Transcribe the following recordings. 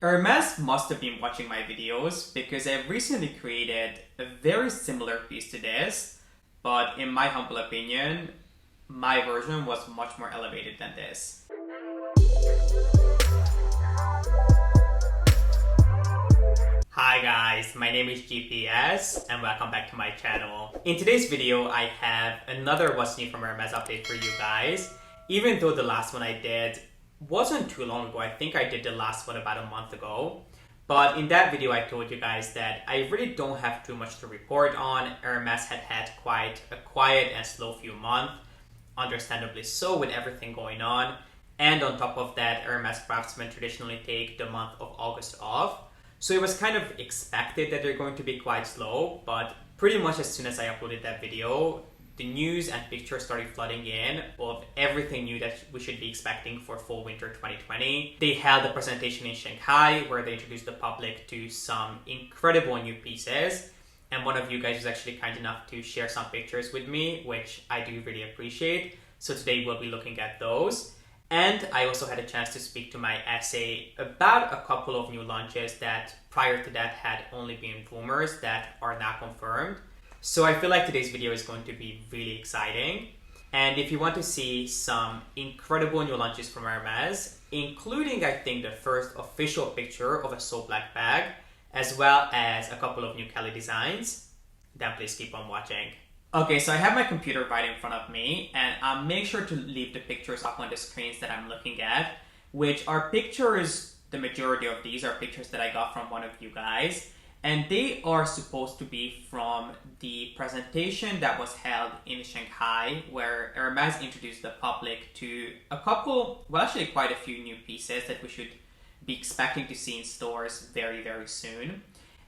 Hermes must have been watching my videos because I recently created a very similar piece to this, but in my humble opinion, my version was much more elevated than this. Hi guys, my name is G.P.S. and welcome back to my channel. In today's video, I have another What's New from Hermes update for you guys. Even though the last one I did wasn't too long ago, I think I did the last one about a month ago. But in that video, I told you guys that I really don't have too much to report on. Hermes had quite a quiet and slow few months, understandably so with everything going on. And on top of that, Hermes craftsmen traditionally take the month of August off. So it was kind of expected that they're going to be quite slow, but pretty much as soon as I uploaded that video, the news and pictures started flooding in of everything new that we should be expecting for fall winter 2020. They held a presentation in Shanghai where they introduced the public to some incredible new pieces. And one of you guys was actually kind enough to share some pictures with me, which I do really appreciate. So today we'll be looking at those. And I also had a chance to speak to my essay about a couple of new launches that prior to that had only been rumors that are now confirmed. So I feel like today's video is going to be really exciting. And if you want to see some incredible new launches from Hermes, including I think the first official picture of a Soul Black bag, as well as a couple of new Kelly designs, then please keep on watching. Okay, so I have my computer right in front of me, and I'll make sure to leave the pictures up on the screens that I'm looking at, which are pictures, the majority of these are pictures that I got from one of you guys, and they are supposed to be from the presentation that was held in Shanghai, where Hermes introduced the public to a couple, well actually quite a few new pieces that we should be expecting to see in stores very, very soon.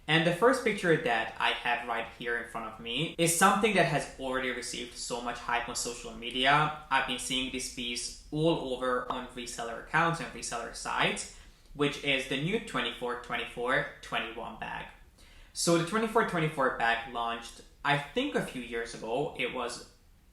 And the first picture that I have right here in front of me is something that has already received so much hype on social media. I've been seeing this piece all over on reseller accounts and reseller sites, which is the new 24-24-21 bag. So the 24-24 bag launched, I think a few years ago. It was,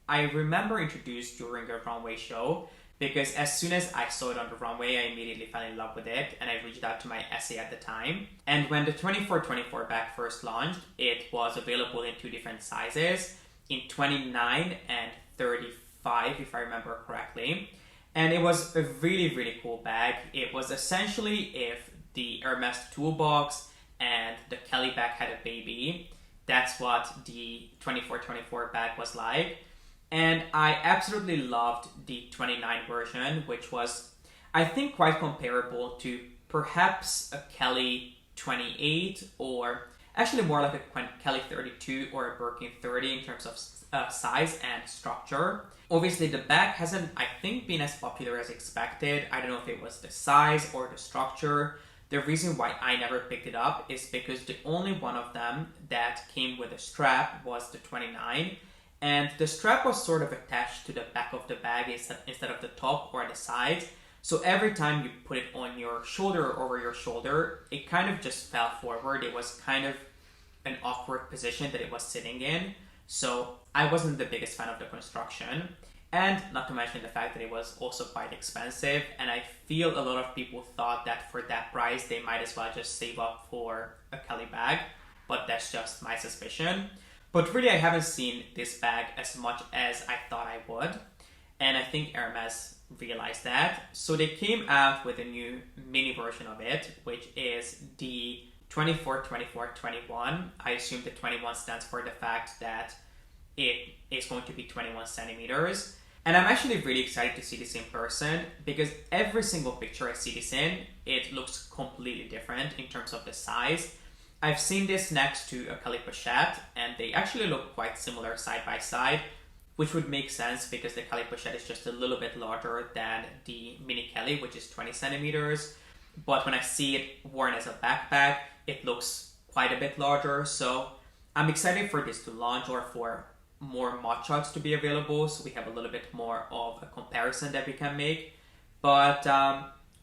I remember, introduced during a runway show, because as soon as I saw it on the runway, I immediately fell in love with it, and I reached out to my essay at the time. And when the 24-24 bag first launched, it was available in two different sizes, in 29 and 35, if I remember correctly. And it was a really, really cool bag. It was essentially if the Hermes toolbox and the Kelly bag had a baby. That's what the 24-24 bag was like. And I absolutely loved the 29 version, which was, I think, quite comparable to perhaps a Kelly 28, or actually more like a Kelly 32 or a Birkin 30 in terms of size and structure. Obviously, the bag hasn't, I think, been as popular as expected. I don't know if it was the size or the structure. The reason why I never picked it up is because the only one of them that came with a strap was the 29. And the strap was sort of attached to the back of the bag instead of the top or the sides. So every time you put it on your shoulder or over your shoulder, it kind of just fell forward. It was kind of an awkward position that it was sitting in. So I wasn't the biggest fan of the construction. And not to mention the fact that it was also quite expensive. And I feel a lot of people thought that for that price, they might as well just save up for a Kelly bag. But that's just my suspicion. But really, I haven't seen this bag as much as I thought I would. And I think Hermes realized that. So they came out with a new mini version of it, which is the 24-24-21. I assume the 21 stands for the fact that it is going to be 21 centimeters. And I'm actually really excited to see this in person, because every single picture I see this in, it looks completely different in terms of the size. I've seen this next to a Kelly pochette, and they actually look quite similar side by side, which would make sense because the Kelly pochette is just a little bit larger than the Mini Kelly, which is 20 centimeters. But when I see it worn as a backpack, it looks quite a bit larger. So I'm excited for this to launch, or for more mod shots to be available, so we have a little bit more of a comparison that we can make. But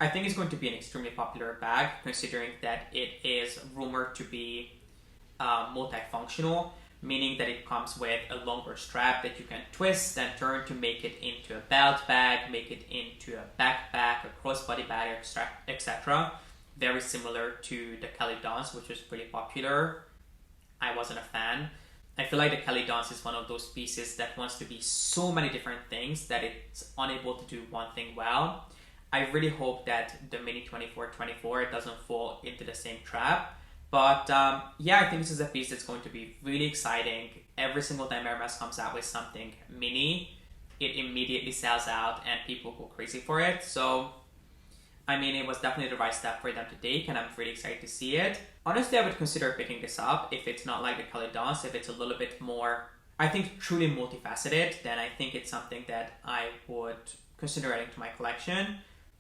I think it's going to be an extremely popular bag, considering that it is rumored to be multifunctional, meaning that it comes with a longer strap that you can twist and turn to make it into a belt bag, make it into a backpack, a crossbody bag, etc. very similar to the Kelly Danse, which was pretty popular. I wasn't a fan. I feel like the Kelly Danse is one of those pieces that wants to be so many different things that it's unable to do one thing well. I really hope that the Mini 2424 doesn't fall into the same trap. But yeah, I think this is a piece that's going to be really exciting. Every single time Hermes comes out with something mini, it immediately sells out and people go crazy for it. So, I mean, it was definitely the right step for them to take, and I'm really excited to see it. Honestly, I would consider picking this up if it's not like the Kelly Danse, if it's a little bit more, I think, truly multifaceted, then I think it's something that I would consider adding to my collection.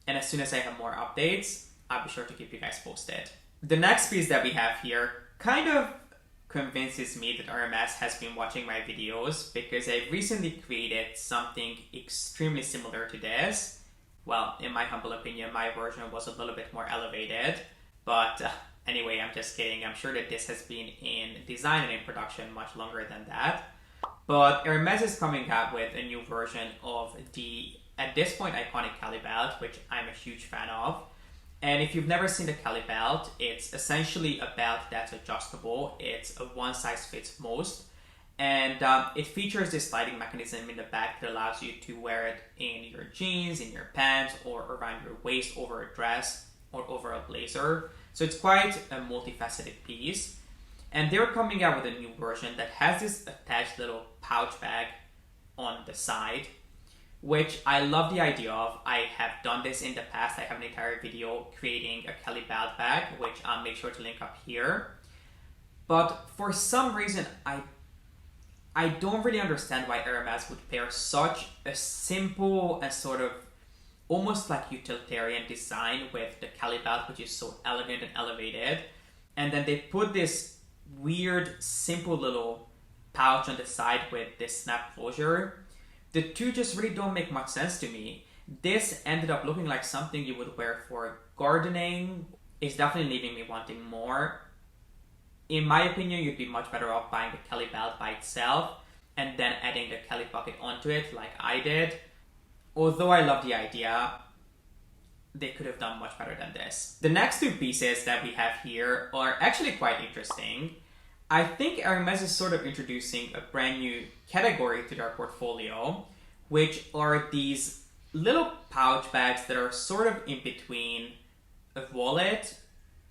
And as soon as I have more updates, I'll be sure to keep you guys posted. The next piece that we have here kind of convinces me that Hermes has been watching my videos, because I recently created something extremely similar to this. Well, in my humble opinion, my version was a little bit more elevated, but anyway, I'm just kidding. I'm sure that this has been in design and in production much longer than that. But Hermes is coming out with a new version of the, at this point, iconic Kelly belt, which I'm a huge fan of. And if you've never seen the Kelly belt, it's essentially a belt that's adjustable. It's a one-size-fits-most. And it features this sliding mechanism in the back that allows you to wear it in your jeans, in your pants, or around your waist, over a dress, or over a blazer. So it's quite a multifaceted piece. And they're coming out with a new version that has this attached little pouch bag on the side, which I love the idea of. I have done this in the past. I have an entire video creating a Kelly belt bag, which I'll make sure to link up here. But for some reason, I don't really understand why Hermes would pair such a simple and sort of almost like utilitarian design with the Kelly belt, which is so elegant and elevated. And then they put this weird, simple little pouch on the side with this snap closure. The two just really don't make much sense to me. This ended up looking like something you would wear for gardening. It's definitely leaving me wanting more. In my opinion, you'd be much better off buying the Kelly belt by itself and then adding the Kelly pocket onto it like I did. Although I love the idea, they could have done much better than this. The next two pieces that we have here are actually quite interesting. I think Hermes is sort of introducing a brand new category to their portfolio, which are these little pouch bags that are sort of in between a wallet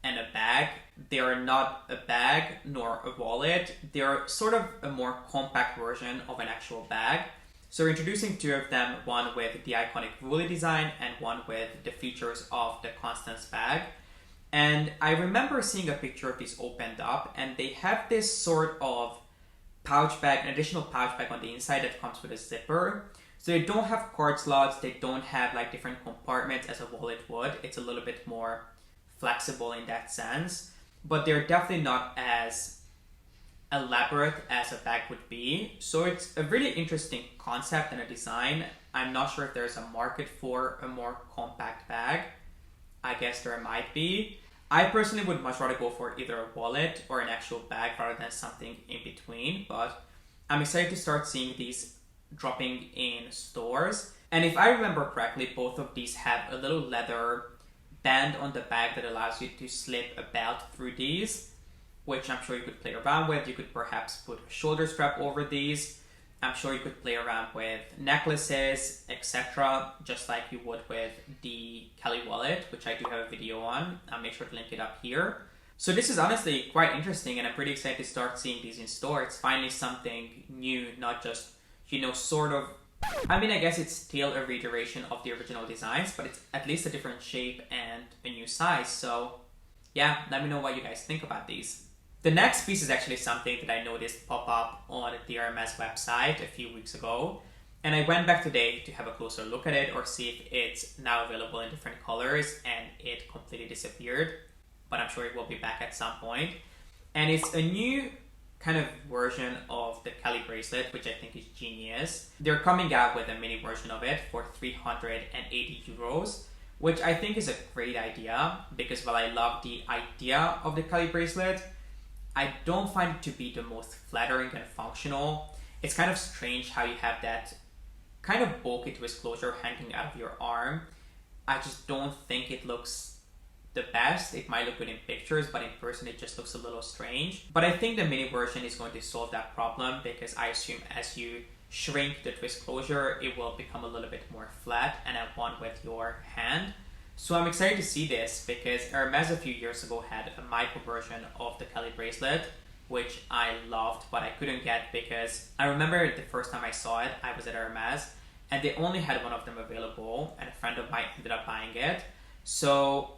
and a bag. They are not a bag nor a wallet. They're sort of a more compact version of an actual bag. So we're introducing two of them, one with the iconic Rouge design and one with the features of the Constance bag. And I remember seeing a picture of these opened up, and they have this sort of pouch bag, an additional pouch bag on the inside that comes with a zipper. So they don't have card slots, they don't have like different compartments as a wallet would. It's a little bit more flexible in that sense, but they're definitely not as elaborate as a bag would be. So it's a really interesting concept and a design. I'm not sure if there's a market for a more compact bag. I guess there might be. I personally would much rather go for either a wallet or an actual bag rather than something in between, but I'm excited to start seeing these dropping in stores. And if I remember correctly, both of these have a little leather band on the bag that allows you to slip a belt through these, which I'm sure you could play around with. You could perhaps put a shoulder strap over these. I'm sure you could play around with necklaces, etc., just like you would with the Kelly wallet, which I do have a video on. I'll make sure to link it up here. So this is honestly quite interesting, and I'm pretty excited to start seeing these in store. It's finally something new, not just, sort of, I guess it's still a reiteration of the original designs, but it's at least a different shape and a new size. So yeah, let me know what you guys think about these. The next piece is actually something that I noticed pop up on the Hermes website a few weeks ago, and I went back today to have a closer look at it or see if it's now available in different colors, and it completely disappeared, but I'm sure it will be back at some point. And it's a new kind of version of the Kelly bracelet, which I think is genius. They're coming out with a mini version of it for 380 euros, which I think is a great idea, because while I love the idea of the Kelly bracelet, I don't find it to be the most flattering and functional. It's kind of strange how you have that kind of bulky twist closure hanging out of your arm. I just don't think it looks the best. It might look good in pictures, but in person it just looks a little strange. But I think the mini version is going to solve that problem, because I assume as you shrink the twist closure, it will become a little bit more flat and at one with your hand. So I'm excited to see this, because Hermes a few years ago had a micro version of the Kelly bracelet, which I loved, but I couldn't get because I remember the first time I saw it, I was at Hermes and they only had one of them available, and a friend of mine ended up buying it. So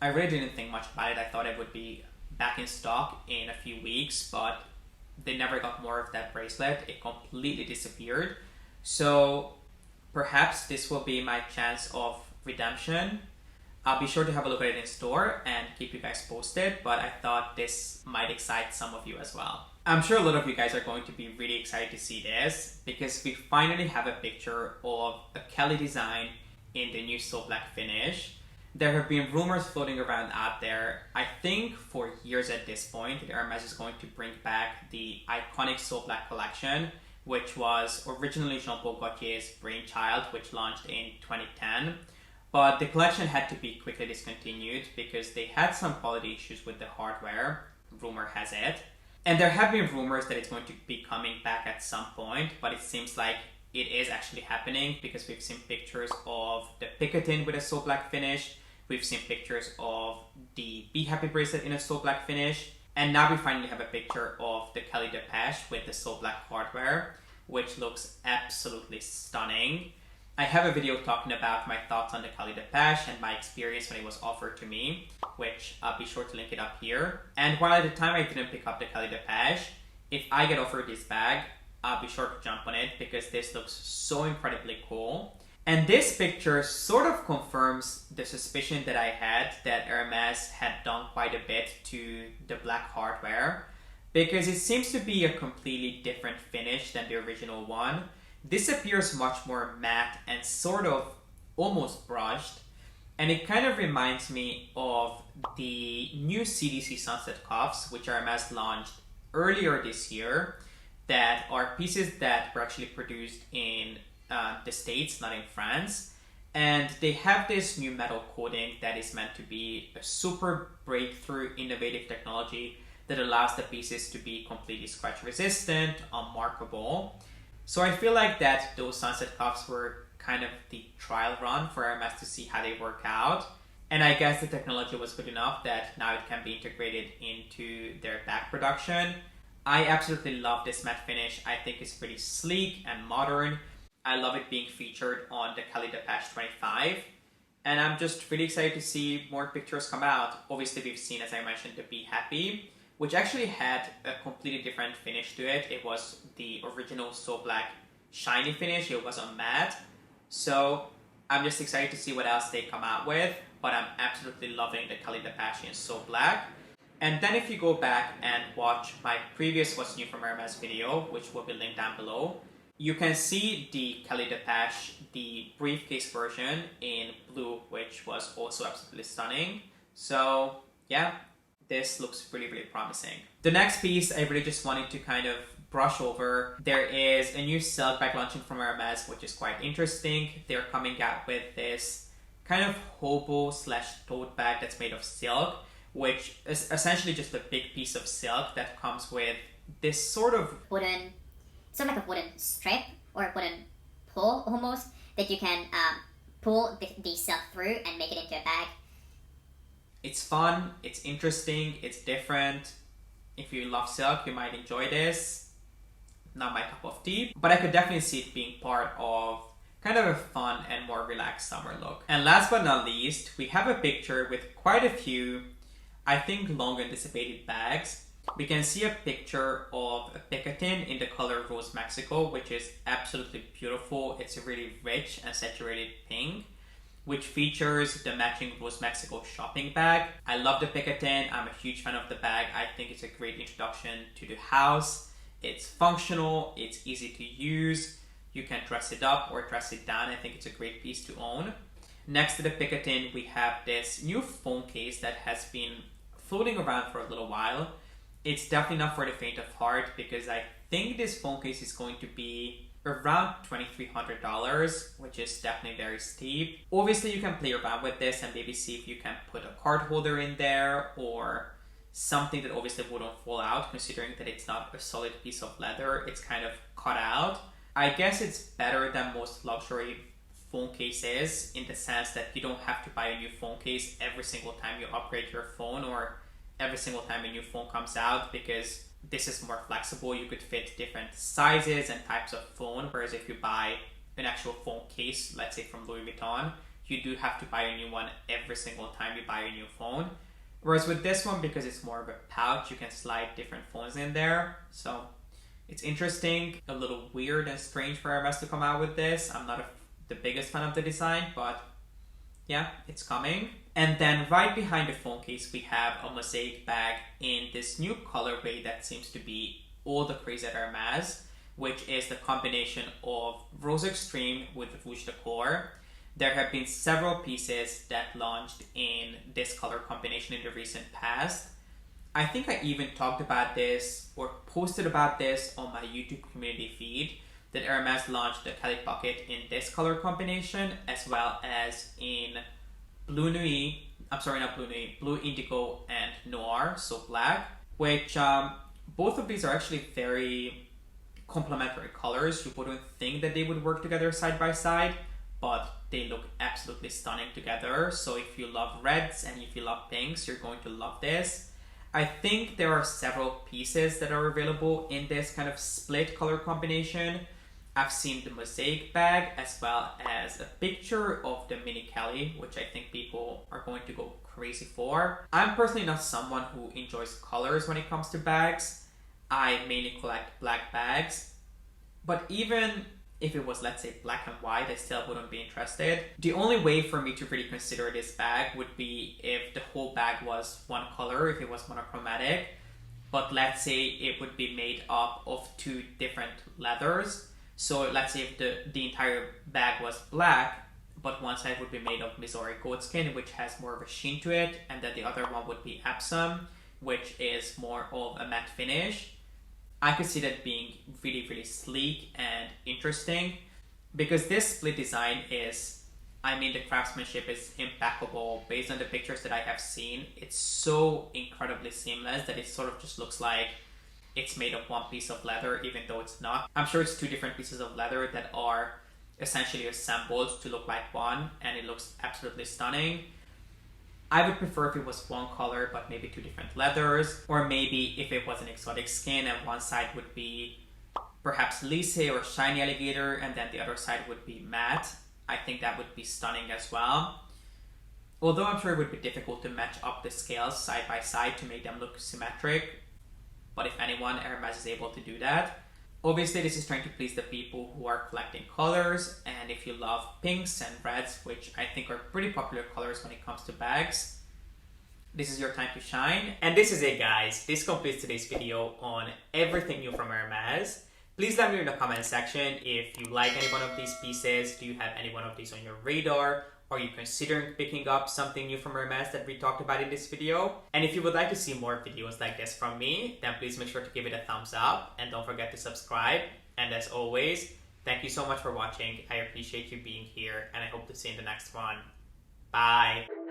I really didn't think much about it. I thought it would be back in stock in a few weeks, but they never got more of that bracelet. It completely disappeared. So perhaps this will be my chance of redemption. I'll be sure to have a look at it in store and keep you guys posted, but I thought this might excite some of you as well. I'm sure a lot of you guys are going to be really excited to see this, because we finally have a picture of a Kelly design in the new So Black finish. There have been rumors floating around out there, I think for years at this point, that Hermes is going to bring back the iconic So Black collection, which was originally Jean-Paul Gaultier's brainchild, which launched in 2010. But the collection had to be quickly discontinued because they had some quality issues with the hardware, rumor has it. And there have been rumors that it's going to be coming back at some point, but it seems like it is actually happening, because we've seen pictures of the Picotin with a So Black finish, we've seen pictures of the Be Happy bracelet in a So Black finish, and now we finally have a picture of the Kelly Depeche with the So Black hardware, which looks absolutely stunning. I have a video talking about my thoughts on the Kelly Depeche and my experience when it was offered to me, which I'll be sure to link it up here. And while at the time I didn't pick up the Kelly Depeche, if I get offered this bag, I'll be sure to jump on it, because this looks so incredibly cool. And this picture sort of confirms the suspicion that I had that Hermes had done quite a bit to the black hardware, because it seems to be a completely different finish than the original one. This appears much more matte and sort of almost brushed, and it kind of reminds me of the new CDC Sunset cuffs, which Hermes launched earlier this year, that are pieces that were actually produced in the States, not in France. And they have this new metal coating that is meant to be a super breakthrough innovative technology that allows the pieces to be completely scratch resistant, unmarkable. So I feel like that those sunset cuffs were kind of the trial run for Hermes to see how they work out. And I guess the technology was good enough that now it can be integrated into their bag production. I absolutely love this matte finish. I think it's pretty sleek and modern. I love it being featured on the Kelly Depeche 25. And I'm just really excited to see more pictures come out. Obviously, we've seen, as I mentioned, the Be Happy, which actually had a completely different finish to it. It was the original So Black shiny finish. It was on matte. So I'm just excited to see what else they come out with. But I'm absolutely loving the Kelly Depeche in So Black. And then if you go back and watch my previous What's New from Hermes video, which will be linked down below, you can see the Kelly Depeche, the briefcase version in blue, which was also absolutely stunning. So yeah, this looks really, really promising. The next piece I really just wanted to kind of brush over. There is a new silk bag launching from Hermes, which is quite interesting. They're coming out with this kind of hobo / tote bag that's made of silk, which is essentially just a big piece of silk that comes with this sort of wooden, sort of like a wooden strip or a wooden pull almost, that you can pull the silk through and make it into a bag. It's fun, it's interesting, it's different. If you love silk, you might enjoy this. Not my cup of tea, but I could definitely see it being part of kind of a fun and more relaxed summer look. And last but not least, we have a picture with quite a few, I think, long anticipated bags. We can see a picture of a Picotin in the color Rose Mexico, which is absolutely beautiful. It's a really rich and saturated pink, which features the matching Rose Mexico shopping bag. I love the Picotin. I'm a huge fan of the bag. I think it's a great introduction to the house. It's functional, it's easy to use. You can dress it up or dress it down. I think it's a great piece to own. Next to the Picotin, we have this new phone case that has been floating around for a little while. It's definitely not for the faint of heart, because I think this phone case is going to be around $2,300, which is definitely very steep. Obviously, you can play around with this and maybe see if you can put a card holder in there or something that obviously wouldn't fall out, considering that it's not a solid piece of leather. It's kind of cut out. I guess it's better than most luxury phone cases in the sense that you don't have to buy a new phone case every single time you upgrade your phone or every single time a new phone comes out, because this is more flexible. You could fit different sizes and types of phone, whereas if you buy an actual phone case, let's say from Louis Vuitton, you do have to buy a new one every single time you buy a new phone. Whereas with this one, because it's more of a pouch, you can slide different phones in there. So it's interesting, a little weird and strange for Hermes to come out with this. I'm not the biggest fan of the design, but yeah, it's coming. And then right behind the phone case, we have a Mosaïque bag in this new colorway that seems to be all the craze at Hermes, which is the combination of Rose Extreme with Rouge de Coeur. There have been several pieces that launched in this color combination in the recent past. I think I even talked about this or posted about this on my YouTube community feed, that Hermes launched the Kelly Pocket in this color combination, as well as in Blue Indigo and Noir, so black, which both of these are actually very complementary colors. You wouldn't think that they would work together side by side, but they look absolutely stunning together. So if you love reds and if you love pinks, you're going to love this. I think there are several pieces that are available in this kind of split color combination. I've seen the Mosaïque bag as well as a picture of the Mini Kelly, which I think people are going to go crazy for. I'm personally not someone who enjoys colors when it comes to bags. I mainly collect black bags, but even if it was, let's say, black and white, I still wouldn't be interested. The only way for me to really consider this bag would be if the whole bag was one color, if it was monochromatic, but let's say it would be made up of two different leathers. So let's say if the entire bag was black, but one side would be made of Missouri goatskin, which has more of a sheen to it, and then the other one would be Epsom, which is more of a matte finish. I could see that being really, really sleek and interesting, because this split design is, I mean, the craftsmanship is impeccable. Based on the pictures that I have seen, it's so incredibly seamless that it sort of just looks like it's made of one piece of leather, even though it's not. I'm sure it's two different pieces of leather that are essentially assembled to look like one, and it looks absolutely stunning. I would prefer if it was one color, but maybe two different leathers, or maybe if it was an exotic skin and one side would be perhaps lisse or shiny alligator, and then the other side would be matte. I think that would be stunning as well. Although I'm sure it would be difficult to match up the scales side by side to make them look symmetric. But if anyone, Hermes is able to do that. Obviously, this is trying to please the people who are collecting colors, and if you love pinks and reds, which I think are pretty popular colors when it comes to bags, this is your time to shine. And this is it, guys. This completes today's video on everything new from Hermes. Please let me know in the comment section if you like any one of these pieces. Do you have any one of these on your radar? Are you considering picking up something new from Hermes that we talked about in this video? And if you would like to see more videos like this from me, then please make sure to give it a thumbs up and don't forget to subscribe. And as always, thank you so much for watching. I appreciate you being here and I hope to see you in the next one. Bye!